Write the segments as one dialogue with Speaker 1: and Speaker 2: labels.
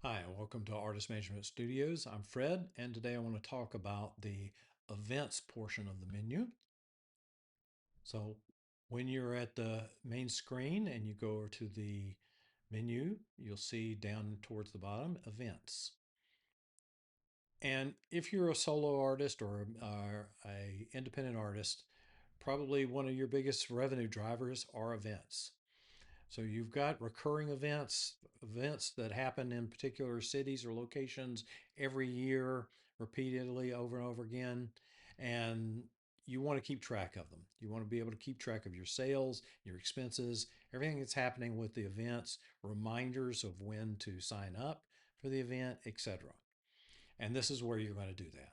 Speaker 1: Hi, and welcome to Artist Management Studios. I'm Fred, and today I want to talk about the events portion of the menu. So, when you're at the main screen and you go over to the menu, you'll see down towards the bottom events. And if you're a solo artist or a independent artist, probably one of your biggest revenue drivers are events. So you've got recurring events that happen in particular cities or locations every year, repeatedly over and over again. And you want to keep track of them. You want to be able to keep track of your sales, your expenses, everything that's happening with the events, reminders of when to sign up for the event, etc. And this is where you're going to do that.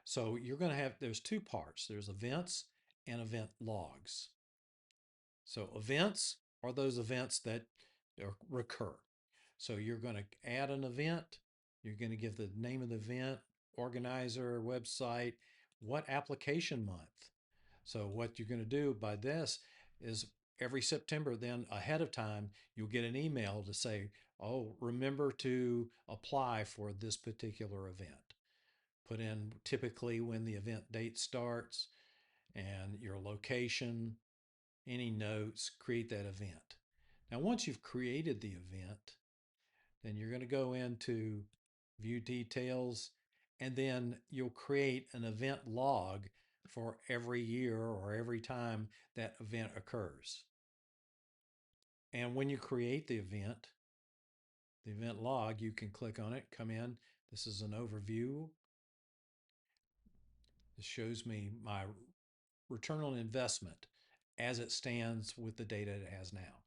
Speaker 1: So you're going to have, there's two parts. There's events and event logs. So events are those events that recur. So you're going to add an event. You're going to give the name of the event, organizer, website, what application month. So what you're going to do by this is every September, then ahead of time, you'll get an email to say, oh, remember to apply for this particular event. Put in typically when the event date starts and your location, any notes, create that event. Now, once you've created the event, then you're going to go into view details, and then you'll create an event log for every year or every time that event occurs. And when you create the event log, you can click on it, come in. This is an overview. This shows me my return on investment as it stands with the data it has now.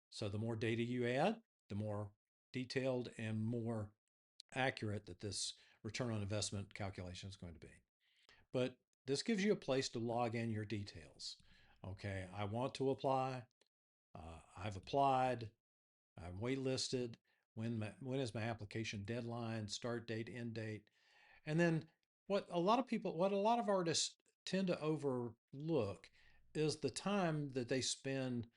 Speaker 1: So the more data you add, the more detailed and more accurate that this return on investment calculation is going to be. But this gives you a place to log in your details. Okay, I want to apply. I've applied. I'm waitlisted. When is my application deadline, start date, end date? And then what a lot of artists tend to overlook is the time that they spend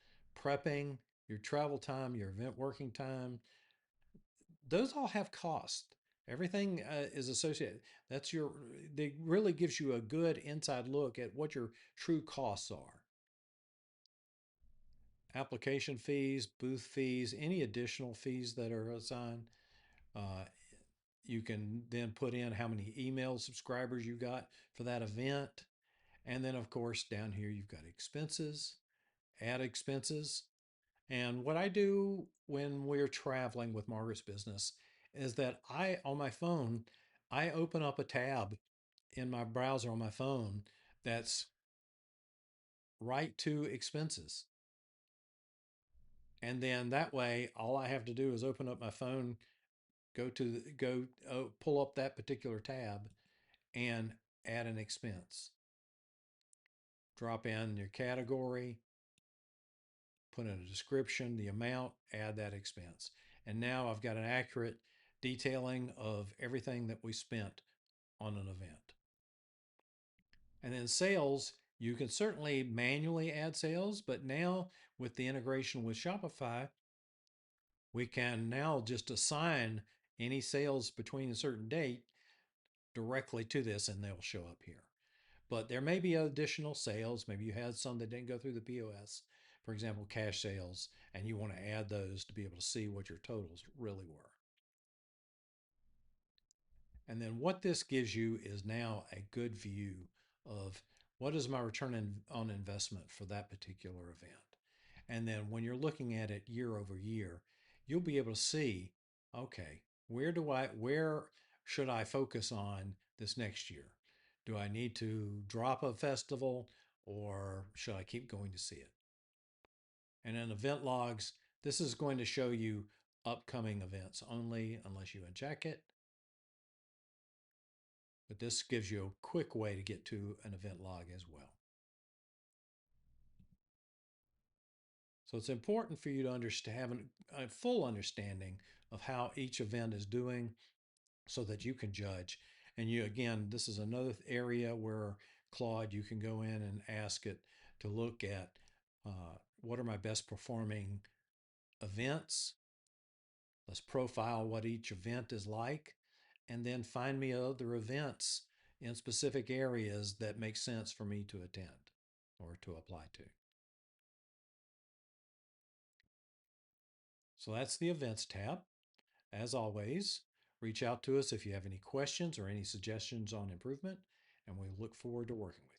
Speaker 1: prepping, your travel time, your event working time. Those all have cost. Everything is associated. That's your, they really gives you a good inside look at what your true costs are. Application fees, booth fees, any additional fees that are assigned. Uh, you can then put in how many email subscribers you got for that event. And then, of course, down here, you've got expenses, add expenses. And what I do when we're traveling with Margaret's business is that on my phone, I open up a tab in my browser on my phone that's right to expenses. And then that way, all I have to do is open up my phone, pull up that particular tab and add an expense. Drop in your category, put in a description, the amount, add that expense. And now I've got an accurate detailing of everything that we spent on an event. And then sales, you can certainly manually add sales, but now with the integration with Shopify, we can now just assign any sales between a certain date directly to this and they'll show up here. But there may be additional sales. Maybe you had some that didn't go through the POS, for example, cash sales, and you want to add those to be able to see what your totals really were. And then what this gives you is now a good view of what is my on investment for that particular event. And then when you're looking at it year over year, you'll be able to see, okay, where should I focus on this next year? Do I need to drop a festival or should I keep going to see it? And in event logs, this is going to show you upcoming events only unless you uncheck it. But this gives you a quick way to get to an event log as well. So it's important for you to have a full understanding of how each event is doing so that you can judge. And again, this is another area where Claude, you can go in and ask it to look at what are my best performing events, Let's profile what each event is like, and then find me other events in specific areas that make sense for me to attend or to apply to. So that's the Events tab. As always, reach out to us if you have any questions or any suggestions on improvement, and we look forward to working with you.